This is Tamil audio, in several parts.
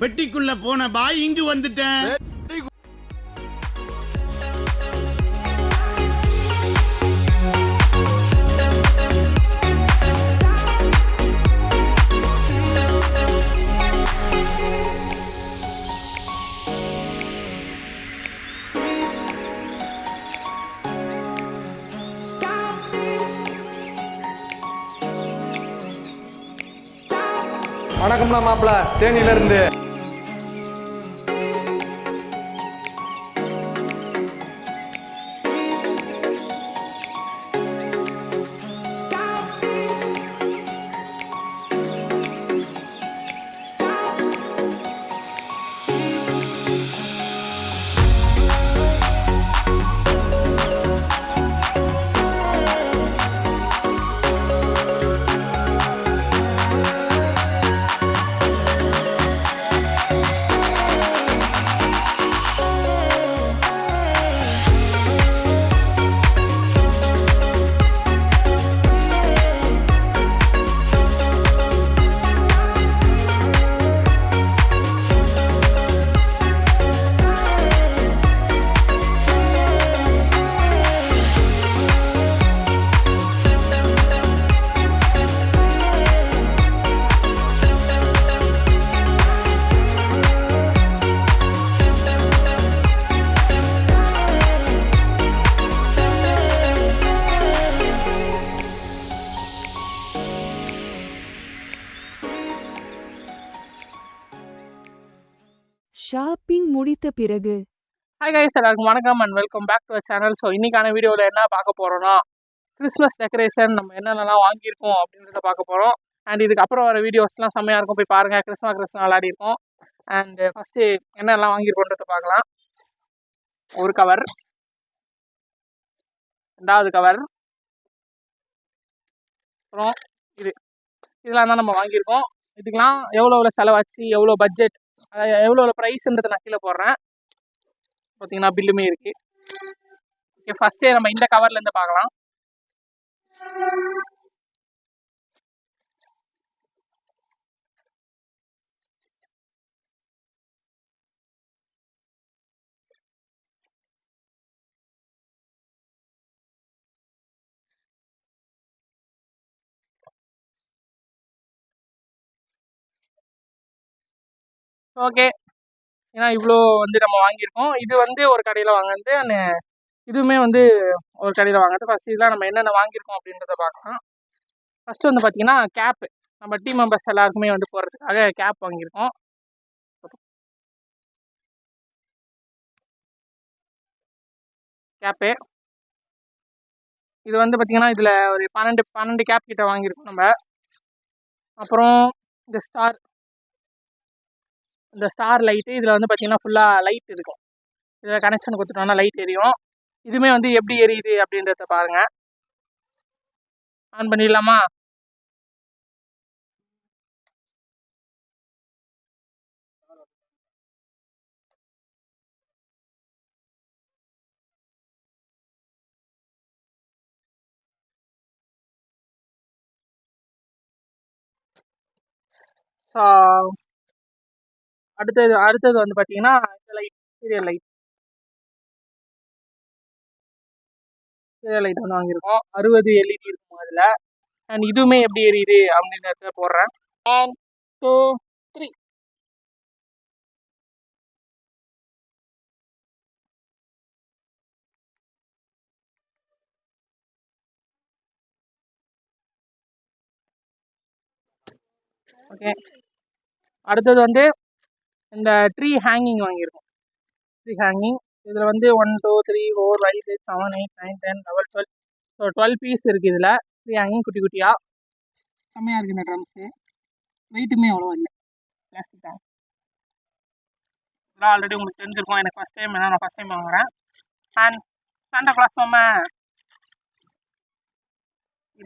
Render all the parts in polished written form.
பெட்டிக்குள்ள போன பாய் இங்கு வந்துட்டேன். வணக்கம்ண்ணா மாப்பிள்ள, தேனியில இருந்து. ஷாப்பிங் முடித்த பிறகு ஹாய் கைஸ், எல்லாருக்கும் வணக்கம் and welcome back to channel. So இன்றைக்கான வீடியோவில் என்ன பார்க்க போகிறோன்னா, கிறிஸ்மஸ் டெக்கரேஷன் நம்ம என்னென்னலாம் வாங்கியிருக்கோம் அப்படின்றத பார்க்க போகிறோம். அண்ட் இதுக்கப்புறம் வர வீடியோஸ்லாம் செம்மையாக இருக்கும், போய் பாருங்கள். கிறிஸ்மஸ் விளையாடிருக்கோம். அண்டு ஃபஸ்ட்டு என்னென்னலாம் வாங்கியிருக்கோன்றத பார்க்கலாம். ஒரு கவர், ரெண்டாவது கவர், அப்புறம் இதெல்லாம் தான் நம்ம வாங்கியிருக்கோம். இதுக்கெலாம் எவ்வளோ செலவாச்சு, எவ்வளோ பட்ஜெட், அதாவது எவ்வளோ ப்ரைஸ்ன்றதை நான் கீழே போடுறேன். பார்த்தீங்கன்னா பில்லுமே இருக்குது. ஓகே, ஃபஸ்ட்டே நம்ம இந்த கவர்லேருந்து பார்க்கலாம். ஓகே, ஏன்னா இவ்வளோ நம்ம வாங்கியிருக்கோம். இது ஒரு கடையில் வாங்கினது, இதுவுமே ஒரு கடையில் வாங்கினது. ஃபஸ்ட்டு இதெல்லாம் நம்ம என்னென்ன வாங்கியிருக்கோம் அப்படின்றத பார்க்கலாம். ஃபஸ்ட்டு பார்த்தீங்கன்னா கேப்பு, நம்ம டீம் மெம்பர்ஸ் எல்லாருக்குமே போகிறதுக்காக கேப் வாங்கியிருக்கோம். கேப்பு இது பார்த்தீங்கன்னா இதில் ஒரு 12 கேப் கிட்ட வாங்கியிருக்கோம் நம்ம. அப்புறம் இந்த ஸ்டார் லைட்டு, இதில் பார்த்தீங்கன்னா ஃபுல்லாக லைட் இருக்கும். இதில் கனெக்ஷன் கொடுத்துட்டோம்னா லைட் எரியும். இதுவுமே எப்படி எரியுது அப்படின்றத பாருங்கள். ஆன் பண்ணிடலாமா? அடுத்தது பார்த்தீங்கன்னா இந்த லைட், சீரியல் லைட் வாங்கியிருக்கோம். 60 LED இருக்கும் அதில். அண்ட் இதுவுமே எப்படி எரியுது அப்படின்றத போடுறேன். 1 2 3. ஓகே, அடுத்தது வந்து இந்த ட்ரீ ஹேங்கிங் வாங்கியிருக்கோம். ட்ரீ ஹேங்கிங் இதில் வந்து 1 2 3 4 5 6 7 8 9 10 11 12. ஸோ 12 பீஸ் இருக்குது இதில். ட்ரீ ஹேங்கிங் குட்டி குட்டியாக செம்மையாக இருக்குது. இந்த ட்ரம்ஸு வெயிட்டுமே அவ்வளோ இல்லை, பிளாஸ்டிக் தான். இதெல்லாம் ஆல்ரெடி உங்களுக்கு தெரிஞ்சிருக்கும். எனக்கு ஃபஸ்ட் டைம் நான் ஃபஸ்ட் டைம் வாங்குறேன். அண்ட் சாண்டா கிளாஸ் பொம்மை,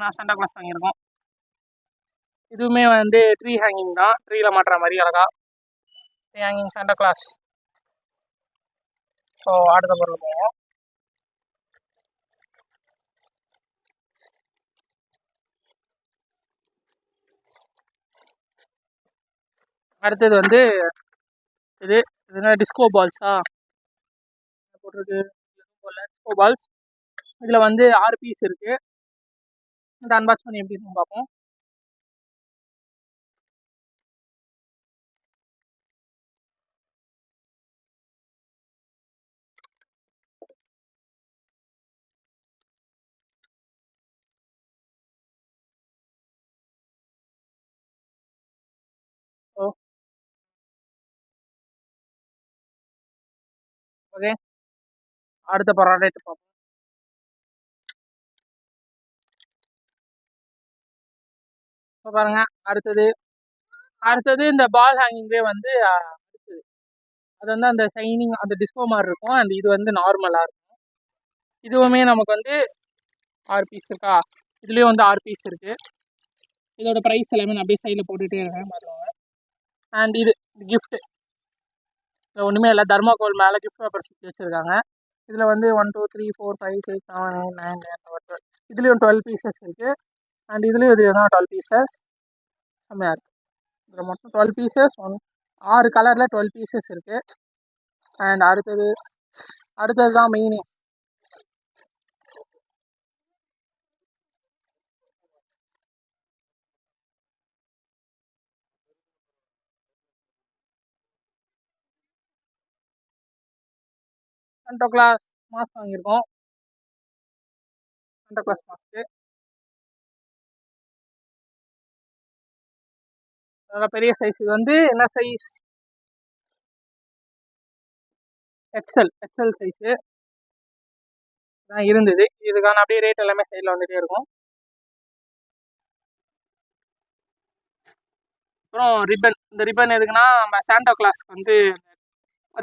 நான் சாண்டா கிளாஸ் வாங்கியிருக்கோம். இதுவுமே வந்து ட்ரீ ஹேங்கிங் தான், ட்ரீயில் மாட்டுற மாதிரி அழகா tree hanging Santa Claus. So அடுத்த பொருள் போவோம். அடுத்தது வந்து இது என்ன டிஸ்கோ பால்ஸா போட்டிருக்கு, டிஸ்கோ பால்ஸ். இதில் வந்து 6 பீஸ் இருக்குது. இந்த அன்பாக்ஸ் பண்ணி எப்படி இருக்குன்னு பார்ப்போம். ஓ ஓகே, அடுத்த ப்ராடக்ட் பார்ப்போம். இப்போ பாருங்க, அடுத்தது இந்த பால் ஹேங்கிங்கே வந்து அடுத்தது அது வந்து அந்த ஷைனிங் அந்த டிஸ்கோ மாதிரி இருக்கும். அண்ட் இது வந்து நார்மலாக இருக்கும். இதுவுமே நமக்கு வந்து 6 பீஸ் இருக்கா, இதுலேயும் வந்து 6 பீஸ் இருக்குது. இதோட ப்ரைஸ் எல்லாமே நான் அப்படியே சைடில் போட்டுகிட்டே இருக்கேன் பாருவாங்க. அண்ட் இது கிஃப்ட்டு, இதில் ஒன்றுமே இல்லை, தர்மாகோல் மேலே கிஃப்ட் பேப்பர் சுற்றி வச்சுருக்காங்க. இதில் வந்து 1 2 3 4 5 6 7 8 9 10 11 இதுலேயும் 12 பீசஸ் இருக்குது. அண்ட் இதுலேயும் இது தான் 12 பீசஸ். செம்மையாக இருக்குது. இதில் மொத்தம் 12 பீசஸ், 6 கலரில் 12 பீசஸ் இருக்குது. அண்ட் அடுத்தது தான் மெயினே. சாண்டா கிளாஸ் மாஸ்க் வாங்கியிருக்கோம். சாண்டா கிளாஸ் மாஸ்க்கு நல்லா பெரிய சைஸ். இது வந்து என்ன சைஸ், எக்ஸல் சைஸு தான் இருந்தது. இதுக்கான அப்படியே ரேட் எல்லாமே சைடில் வந்துகிட்டே இருக்கும். அப்புறம் ரிப்பன், இந்த ரிப்பன் எதுக்குன்னா நம்ம சாண்டா கிளாஸ்க்கு வந்து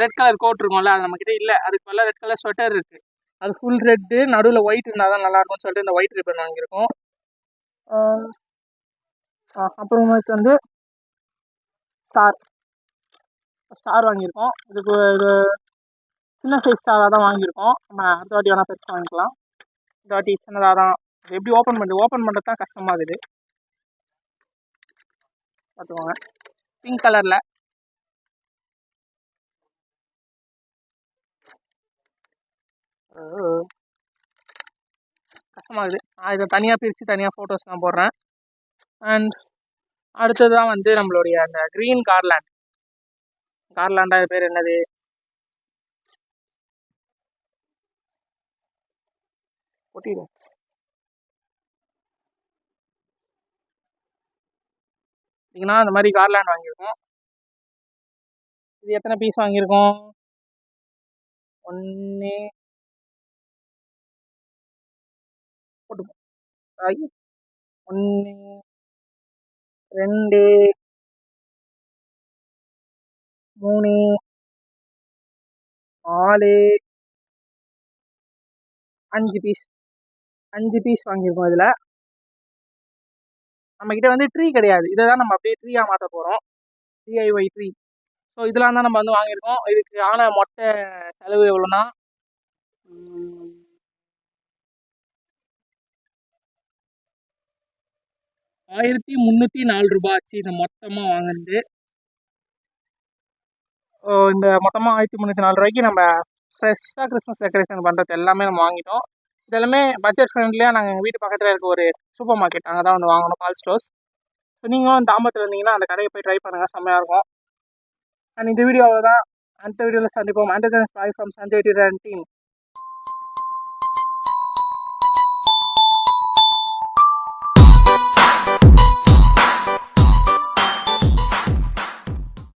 ரெட் கலர் கோட் இருக்கும்ல, அது நம்மக்கிட்ட இல்லை. அதுக்கு பதிலாக ரெட் கலர் ஸ்வெட்டர் இருக்குது. அது ஃபுல் ரெட்டு, நடுவில் ஒயிட் இருந்தால் தான் நல்லாயிருக்கும்னு சொல்லிட்டு இந்த ஒயிட் ரிப்பன் வாங்கியிருக்கோம். அப்புறமேட்டு வந்து ஸ்டார் வாங்கியிருக்கோம். இது சின்ன சைஸ் ஸ்டாராக தான் வாங்கியிருக்கோம். நம்ம அடுத்த வாட்டி வேணால் பெருசாக வாங்கிக்கலாம். இந்த வாட்டி சின்னதாக தான். அது எப்படி ஓப்பன் பண்ணுறது தான் கஷ்டமாக இருக்குது. பார்த்துக்கோங்க, பிங்க் கலரில் கஷ்டமாகுது. நான் இதை தனியாக பிரித்து தனியாக ஃபோட்டோஸ் தான் போடுறேன். அண்ட் அடுத்தது தான் வந்து நம்மளுடைய அந்த க்ரீன் கார்லாண்டா பேர் என்னது, ஒட்டிடும். பார்த்தீங்கன்னா இந்த மாதிரி கார்லாண்ட் வாங்கியிருக்கோம். இது எத்தனை பீஸ் வாங்கியிருக்கோம், 1 போட்டு 1 2 3 4 5 பீஸ் வாங்கியிருக்கோம். இதில் நம்மக்கிட்ட வந்து ட்ரீ கிடையாது. இதை தான் நம்ம அப்படியே ட்ரீயாக மாற்ற போகிறோம், DIY ட்ரீ. ஸோ இதெல்லாம் தான் நம்ம வந்து வாங்கியிருக்கோம். இதுக்கு ஆன மொத்த செலவு எவ்வளோன்னா 1304 ரூபா ஆச்சு. இதை மொத்தமாக வாங்கினது. இந்த மொத்தமாக 1304 ரூபாய்க்கு நம்ம ஃப்ரெஷ்ஷாக கிறிஸ்மஸ் டெக்கரேஷன் பண்ணுறது எல்லாமே நம்ம வாங்கிட்டோம். இது எல்லாமே பட்ஜெட் ஃப்ரெண்ட்லியாக நாங்கள் எங்கள் வீட்டு பக்கத்தில் இருக்க ஒரு சூப்பர் மார்க்கெட் அங்கே தான் வந்து வாங்கணும், பால் ஸ்டோர்ஸ். ஸோ நீங்களும் தாம்பரத்தில் இருந்தீங்கன்னா அந்த கடையை போய் ட்ரை பண்ணுங்கள், செம்மையாக இருக்கும். அண்ட் இந்த வீடியோவில் தான் அடுத்த வீடியோவில் சந்திப்போம். And bye from Sanjay team.